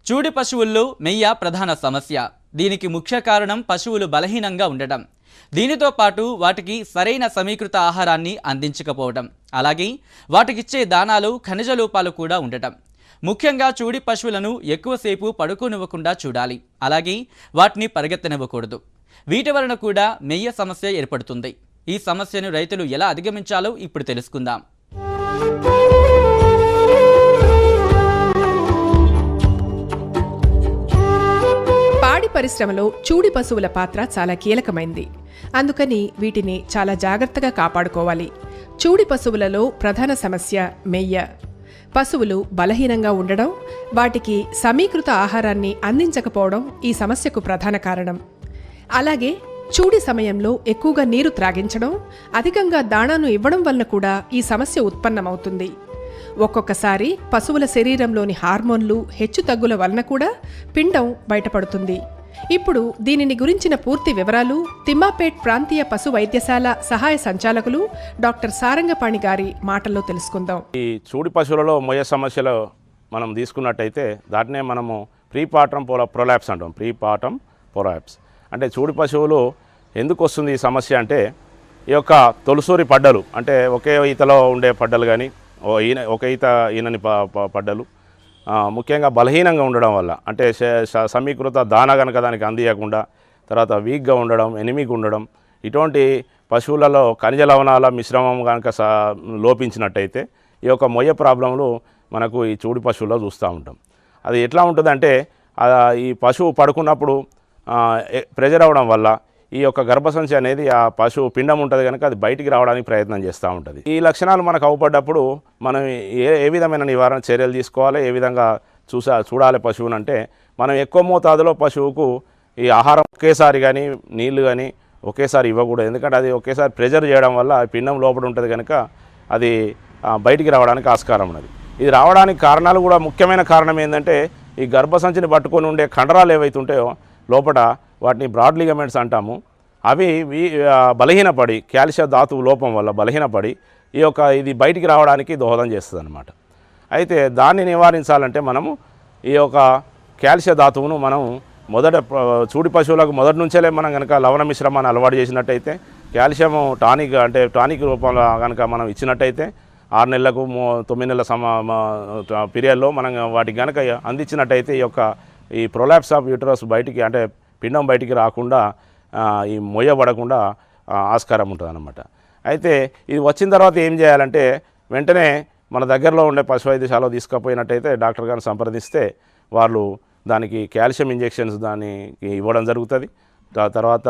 చూడి పశువుల్లో మెయ్య ప్రధాన సమస్య. దీనికి ముఖ్య కారణం పశువులు బలహీనంగా ఉండటం. దీనితో పాటు వాటికి సరైన సమీకృత ఆహారాన్ని అందించకపోవడం, అలాగే వాటికిచ్చే దానాలు ఖనిజ లోపాలు కూడా ఉండటం. ముఖ్యంగా చూడి పశువులను ఎక్కువసేపు పడుకోనివ్వకుండా చూడాలి, అలాగే వాటిని పరిగెత్తనివ్వకూడదు. వీటి వలన కూడా మెయ్య సమస్య ఏర్పడుతుంది. ఈ సమస్యను రైతులు ఎలా అధిగమించాలో ఇప్పుడు తెలుసుకుందాం. పాడి పరిశ్రమలో చూడి పశువుల పాత్ర చాలా కీలకమైంది. అందుకని వీటిని చాలా జాగ్రత్తగా కాపాడుకోవాలి. చూడి పశువులలో ప్రధాన సమస్య మెయ్య. పశువులు బలహీనంగా ఉండడం, వాటికి సమీకృత ఆహారాన్ని అందించకపోవడం ఈ సమస్యకు ప్రధాన కారణం. అలాగే చూడి సమయంలో ఎక్కువగా నీరు త్రాగించడం, అధికంగా దాణాను ఇవ్వడం వలన కూడా ఈ సమస్య ఉత్పన్నమవుతుంది. ఒక్కొక్కసారి పశువుల శరీరంలోని హార్మోన్లు హెచ్చుతగ్గుల వలన కూడా పిండం బయటపడుతుంది. ఇప్పుడు దీనిని గురించిన పూర్తి వివరాలు తిమ్మాపేట్ ప్రాంతీయ పశు వైద్యశాల సహాయ సంచాలకులు డాక్టర్ సారంగపాణి గారి మాటల్లో తెలుసుకుందాం. ఈ చూడి పశువులలో మొయ్య సమస్యలు మనం తీసుకున్నట్టయితే దాటినే మనము ప్రీపార్టం ప్రొలాప్స్ అంటాం. ప్రీపార్టం ప్రొలాప్స్ అంటే చూడి పశువులు ఎందుకు వస్తుంది ఈ సమస్య అంటే, ఈ యొక్క తొలిసూరి పడ్డలు అంటే ఒకే ఈతలో ఉండే పడ్డలు కానీ ఒక ఈత ఈనని పడ్డలు ముఖ్యంగా బలహీనంగా ఉండడం వల్ల, అంటే సమీకృత దాన కనుక దానికి అందియకుండా, తర్వాత వీక్గా ఉండడం, ఎనిమిగా ఉండడం, ఇటువంటి పశువులలో ఖనిజ లవణాల మిశ్రమం కనుక లోపించినట్టయితే ఈ యొక్క మొయ్య ప్రాబ్లంలు మనకు ఈ చూడి పశువుల్లో చూస్తూ ఉంటాం. అది ఎట్లా ఉంటుందంటే, ఈ పశువు పడుకున్నప్పుడు ప్రెజర్ అవ్వడం వల్ల ఈ యొక్క గర్భసంచి అనేది ఆ పశువు పిండం ఉంటుంది కనుక అది బయటికి రావడానికి ప్రయత్నం చేస్తూ ఉంటుంది. ఈ లక్షణాలు మనకు అవపడ్డప్పుడు మనం ఏ విధమైన నివారణ చర్యలు తీసుకోవాలి, ఏ విధంగా చూడాలి పశువుని అంటే, మనం ఎక్కువ మోతాదులో పశువుకు ఈ ఆహారం ఒకేసారి కానీ నీళ్లు కానీ ఒకేసారి ఇవ్వకూడదు. ఎందుకంటే అది ఒకేసారి ప్రెజర్ చేయడం వల్ల పిండం లోపల ఉంటుంది కనుక అది బయటికి రావడానికి ఆస్కారం ఉన్నది. ఇది రావడానికి కారణాలు కూడా, ముఖ్యమైన కారణం ఏంటంటే, ఈ గర్భసంచిని పట్టుకొని ఉండే కండరాలు ఏవైతే ఉంటాయో లోపల, వాటిని బ్రాడ్ లిగమెంట్స్ అంటాము. అవి బలహీనపడి కాల్షియం ధాతువు లోపం వల్ల బలహీనపడి ఇది బయటికి రావడానికి దోహదం చేస్తుంది అన్నమాట. అయితే దాన్ని నివారించాలంటే మనము ఈ యొక్క కాల్షియం ధాతువును మనం చూడి పశువులకు మొదటి నుంచే మనం కనుక లవణ మిశ్రమాన్ని అలవాటు చేసినట్టయితే, కాల్షియం టానిక్ అంటే టానిక్ రూపంలో కనుక మనం ఇచ్చినట్టయితే 6 నెలలకు 9 నెలల పీరియడ్లో మనం వాటికి కనుక అందించినట్టయితే ఈ ప్రొలాప్స్ ఆఫ్ యూటరస్ బయటికి, అంటే పిండం బయటికి రాకుండా, ఈ మొయ్యబడకుండా ఆస్కారం ఉంటుంది అన్నమాట. అయితే ఇది వచ్చిన తర్వాత ఏం చేయాలంటే, వెంటనే మన దగ్గరలో ఉండే పశు వైద్యశాలలో తీసుకుపోయినట్టయితే డాక్టర్ గారిని సంప్రదిస్తే వాళ్ళు దానికి కాల్షియం ఇంజెక్షన్స్ దానికి ఇవ్వడం జరుగుతుంది. తర్వాత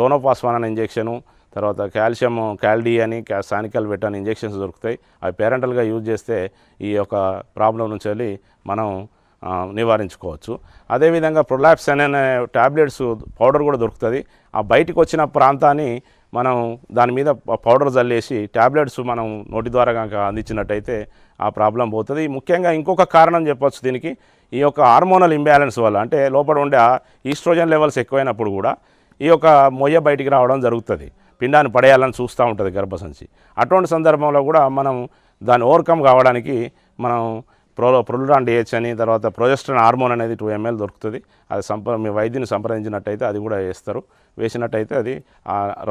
టోనోపాస్వాన్ అనే ఇంజెక్షను, తర్వాత కాల్షియం క్యాల్డీ అని సానికల్ వెట్ అని ఇంజెక్షన్స్ దొరుకుతాయి. అవి పేరెంటల్గా యూజ్ చేస్తే ఈ యొక్క ప్రాబ్లం నుంచి వెళ్ళి మనం నివారించుకోవచ్చు. అదేవిధంగా ప్రొలాప్స్ అనే ట్యాబ్లెట్స్ పౌడర్ కూడా దొరుకుతుంది. ఆ బయటికి వచ్చిన ప్రాంతాన్ని మనం దాని మీద పౌడర్ జల్లేసి ట్యాబ్లెట్స్ మనం నోటి ద్వారా కనుక అందించినట్టయితే ఆ ప్రాబ్లం పోతుంది. ముఖ్యంగా ఇంకొక కారణం చెప్పొచ్చు దీనికి, ఈ యొక్క హార్మోనల్ ఇంబ్యాలెన్స్ వల్ల, అంటే లోపల ఉండే ఈస్ట్రోజన్ లెవెల్స్ ఎక్కువైనప్పుడు కూడా ఈ యొక్క మొయ్య బయటికి రావడం జరుగుతుంది. పిండాన్ని పడేయాలని చూస్తూ ఉంటుంది గర్భసంచి. అటువంటి సందర్భంలో కూడా మనం దాన్ని ఓవర్కమ్ కావడానికి మనం ప్రొలురాన్ డిహెచ్ అని, తర్వాత ప్రొజెస్ట్రాన్ హార్మోన్ అనేది 2 ml దొరుకుతుంది. అది మీ వైద్యుని సంప్రదించినట్టయితే అది కూడా వేసినట్టయితే అది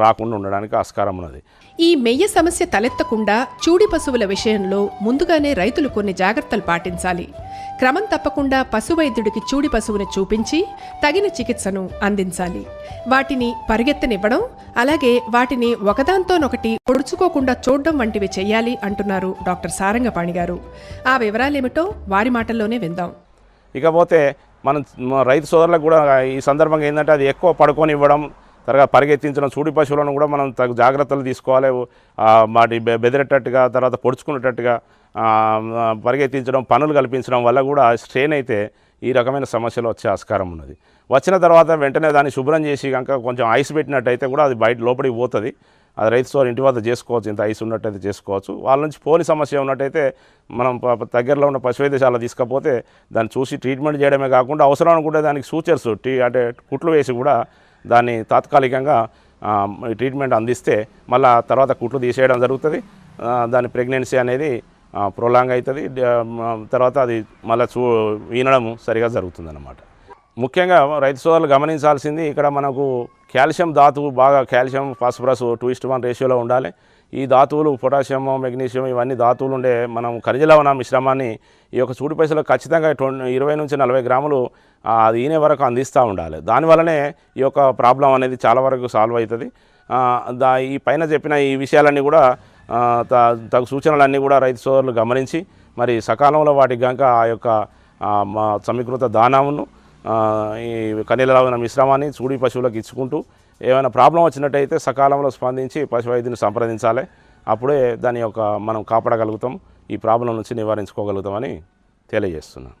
రాకుండా ఉండడానికి ఆస్కారం ఉన్నది. ఈ మెయ్య సమస్య తలెత్తకుండా చూడి పశువుల విషయంలో ముందుగానే రైతులు కొన్ని జాగ్రత్తలు పాటించాలి. క్రమం తప్పకుండా పశు వైద్యుడికి చూడి పశువుని చూపించి తగిన చికిత్సను అందించాలి. వాటిని పరిగెత్తనివ్వడం, అలాగే వాటిని ఒకదాంతోనొకటి పొడుచుకోకుండా చూడడం వంటివి చెయ్యాలి అంటున్నారు డాక్టర్ సారంగపాణి గారు. ఆ వివరాలేమిటో వారి మాటల్లోనే విందాం. ఇకపోతే మనం రైతు సోదరులకు కూడా ఈ సందర్భంగా ఏంటంటే, అది ఎక్కువ పడుకొని ఇవ్వడం, తర్వాత పరిగెత్తించడం, చూడి పశువులను కూడా మనం తగు జాగ్రత్తలు తీసుకోవాలి. వాటి బెదిరేటట్టుగా, తర్వాత పొడుచుకునేటట్టుగా పరిగెత్తించడం, పనులు కల్పించడం వల్ల కూడా స్ట్రెయిన్ అయితే ఈ రకమైన సమస్యలు వచ్చే ఆస్కారం ఉన్నది. వచ్చిన తర్వాత వెంటనే దాన్ని శుభ్రం చేసి కనుక కొంచెం ఐస్ పెట్టినట్టయితే కూడా అది బయట లోపలికి పోతుంది. అది రైతు సోదరు ఇంటి వద్ద చేసుకోవచ్చు, ఇంత ఐస్ ఉన్నట్టయితే చేసుకోవచ్చు. వాళ్ళ నుంచి పోలి సమస్య ఉన్నట్టయితే మనం దగ్గరలో ఉన్న పశు వైద్యశాల తీసుకపోతే దాన్ని చూసి ట్రీట్మెంట్ చేయడమే కాకుండా అవసరం అనుకుంటే దానికి సూచర్స్ అంటే కుట్లు వేసి కూడా దాన్ని తాత్కాలికంగా ట్రీట్మెంట్ అందిస్తే మళ్ళీ తర్వాత కుట్లు తీసేయడం జరుగుతుంది. దాని ప్రెగ్నెన్సీ అనేది ప్రొలాంగ్ అవుతుంది. తర్వాత అది మళ్ళీ ఈనడం సరిగా జరుగుతుందన్నమాట. ముఖ్యంగా రైతు సోదరులు గమనించాల్సింది ఇక్కడ మనకు కాల్షియం ధాతువు బాగా కాల్షియం ఫాస్ఫరస్ 2:1 రేషియోలో ఉండాలి. ఈ ధాతువులు పొటాషియం మెగ్నీషియం ఇవన్నీ ధాతువులు ఉండే మనం ఖనిజ లవణ మిశ్రమాన్ని ఈ యొక్క చూడు పైసలో ఖచ్చితంగా 20 నుంచి 40 గ్రాములు అది ఈనే వరకు అందిస్తూ ఉండాలి. దానివల్లనే ఈ యొక్క ప్రాబ్లం అనేది చాలా వరకు సాల్వ్ అవుతుంది. ఈ పైన చెప్పిన ఈ విషయాలన్నీ కూడా తగు సూచనలన్నీ కూడా రైతు సోదరులు గమనించి మరి సకాలంలో వాటికి గంక ఆ యొక్క సమీకృత దానామును ఈ ఖనిజ లవణ మిశ్రమాన్ని చూడి పశువులకు ఇచ్చుకుంటూ ఏమైనా ప్రాబ్లం వచ్చినట్టయితే సకాలంలో స్పందించి పశు వైద్యుని సంప్రదించాలి. అప్పుడే దాని యొక్క మనం కాపాడగలుగుతాం, ఈ ప్రాబ్లం నుంచి నివారించుకోగలుగుతామని తెలియజేస్తున్నాం.